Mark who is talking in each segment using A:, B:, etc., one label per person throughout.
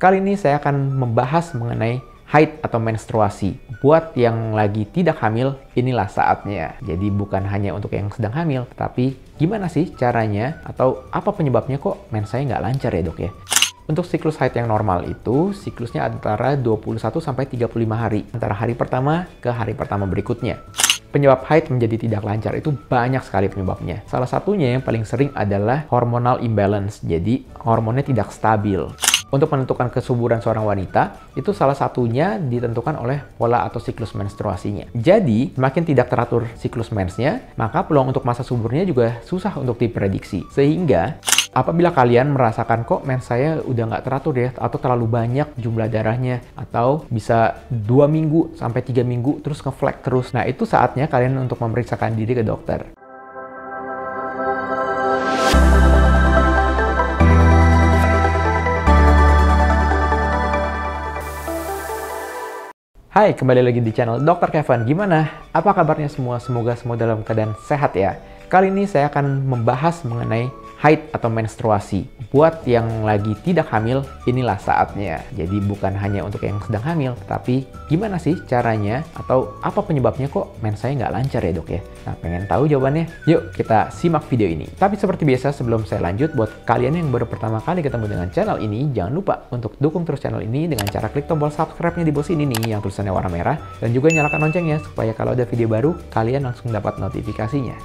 A: Kali ini saya akan membahas mengenai haid atau menstruasi. Buat yang lagi tidak hamil, inilah saatnya. Jadi bukan hanya untuk yang sedang hamil, tetapi gimana sih caranya atau apa penyebabnya kok mens saya nggak lancar ya dok ya? Untuk siklus haid yang normal itu, siklusnya antara 21 sampai 35 hari, antara hari pertama ke hari pertama berikutnya. Penyebab haid menjadi tidak lancar itu banyak sekali penyebabnya. Salah satunya yang paling sering adalah hormonal imbalance, jadi hormonnya tidak stabil. Untuk menentukan kesuburan seorang wanita, itu salah satunya ditentukan oleh pola atau siklus menstruasinya. Jadi, semakin tidak teratur siklus mensnya, maka peluang untuk masa suburnya juga susah untuk diprediksi. Sehingga, apabila kalian merasakan kok mens saya udah nggak teratur ya, atau terlalu banyak jumlah darahnya, atau bisa 2 minggu sampai 3 minggu terus ngeflag terus, nah itu saatnya kalian untuk memeriksakan diri ke dokter. Hai, kembali lagi di channel Dr. Kevin. Gimana? Apa kabarnya semua? Semoga semua dalam keadaan sehat ya. Kali ini saya akan membahas mengenai haid atau menstruasi. Buat yang lagi tidak hamil, inilah saatnya. Jadi bukan hanya untuk yang sedang hamil, tetapi gimana sih caranya atau apa penyebabnya kok mens saya nggak lancar ya dok ya? Nah, pengen tahu jawabannya? Yuk kita simak video ini. Tapi seperti biasa sebelum saya lanjut, buat kalian yang baru pertama kali ketemu dengan channel ini, jangan lupa untuk dukung terus channel ini dengan cara klik tombol subscribe-nya di bawah sini nih yang tulisannya warna merah, dan juga nyalakan loncengnya supaya kalau ada video baru, kalian langsung dapat notifikasinya.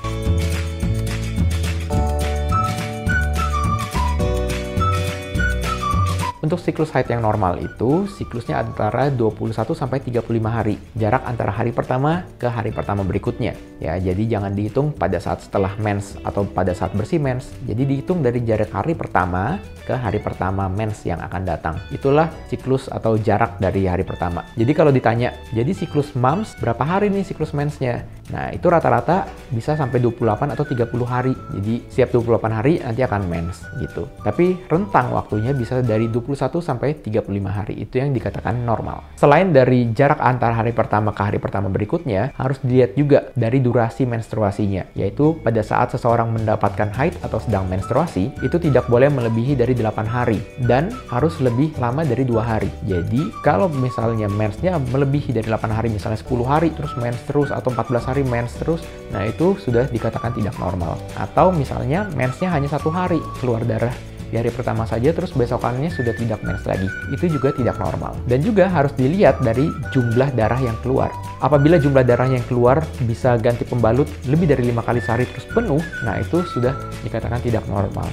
A: Untuk siklus haid yang normal itu, siklusnya antara 21 sampai 35 hari. Jarak antara hari pertama ke hari pertama berikutnya. Ya, jadi jangan dihitung pada saat setelah mens atau pada saat bersih mens. Jadi dihitung dari jarak hari pertama ke hari pertama mens yang akan datang. Itulah siklus atau jarak dari hari pertama. Jadi kalau ditanya, jadi siklus mams berapa hari nih siklus mensnya? Nah, itu rata-rata bisa sampai 28 atau 30 hari. Jadi siap 28 hari nanti akan mens gitu. Tapi rentang waktunya bisa dari 21 sampai 35 hari, itu yang dikatakan normal. Selain dari jarak antar hari pertama ke hari pertama berikutnya, harus dilihat juga dari durasi menstruasinya, yaitu pada saat seseorang mendapatkan haid atau sedang menstruasi, itu tidak boleh melebihi dari 8 hari, dan harus lebih lama dari 2 hari. Jadi, kalau misalnya mensnya melebihi dari 8 hari, misalnya 10 hari, terus mens terus, atau 14 hari mens terus, nah itu sudah dikatakan tidak normal. Atau misalnya mensnya hanya 1 hari, keluar darah di hari pertama saja terus besokannya sudah tidak mens lagi. Itu juga tidak normal. Dan juga harus dilihat dari jumlah darah yang keluar. Apabila jumlah darah yang keluar bisa ganti pembalut lebih dari 5 kali sehari terus penuh, nah itu sudah dikatakan tidak normal.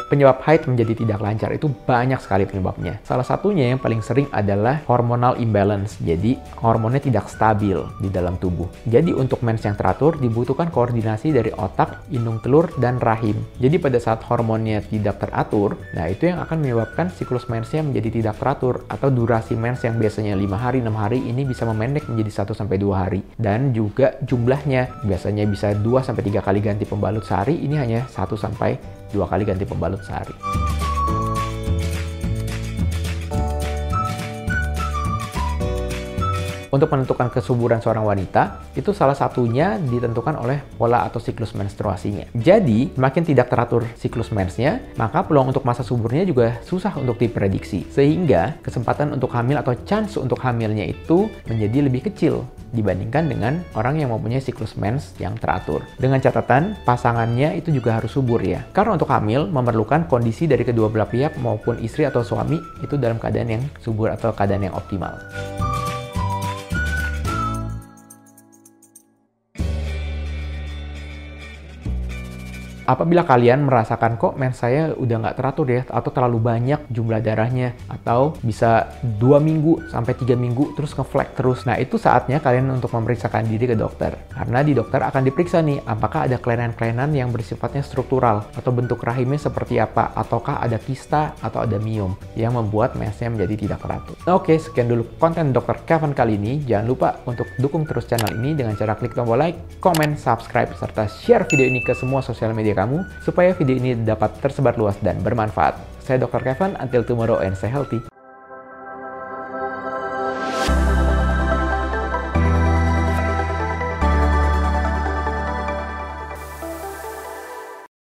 A: Penyebab haid menjadi tidak lancar itu banyak sekali penyebabnya. Salah satunya yang paling sering adalah hormonal imbalance. Jadi hormonnya tidak stabil di dalam tubuh. Jadi untuk mens yang teratur dibutuhkan koordinasi dari otak, indung telur, dan rahim. Jadi pada saat hormonnya tidak teratur, nah itu yang akan menyebabkan siklus mensnya menjadi tidak teratur, atau durasi mens yang biasanya 5 hari, 6 hari ini bisa memendek menjadi 1 sampai 2 hari. Dan juga jumlahnya biasanya bisa 2 sampai 3 kali ganti pembalut sehari, ini hanya 1 sampai 2 kali ganti pembalut sehari. Untuk menentukan kesuburan seorang wanita, itu salah satunya ditentukan oleh pola atau siklus menstruasinya. Jadi, semakin tidak teratur siklus mensnya, maka peluang untuk masa suburnya juga susah untuk diprediksi. Sehingga, kesempatan untuk hamil atau chance untuk hamilnya itu menjadi lebih kecil dibandingkan dengan orang yang mempunyai siklus mens yang teratur. Dengan catatan, pasangannya itu juga harus subur ya. Karena untuk hamil memerlukan kondisi dari kedua belah pihak maupun istri atau suami itu dalam keadaan yang subur atau keadaan yang optimal. Apabila kalian merasakan kok mens saya udah nggak teratur ya, atau terlalu banyak jumlah darahnya, atau bisa 2 minggu sampai 3 minggu terus ngeflag terus, nah itu saatnya kalian untuk memeriksakan diri ke dokter. Karena di dokter akan diperiksa nih, apakah ada kelainan-kelainan yang bersifatnya struktural, atau bentuk rahimnya seperti apa, ataukah ada kista atau ada miom yang membuat mensnya menjadi tidak teratur. Oke, sekian dulu konten Dr. Kevin kali ini. Jangan lupa untuk dukung terus channel ini dengan cara klik tombol like, komen, subscribe, serta share video ini ke semua sosial media kamu supaya video ini dapat tersebar luas dan bermanfaat. Saya Dr. Kevin, until tomorrow and stay healthy.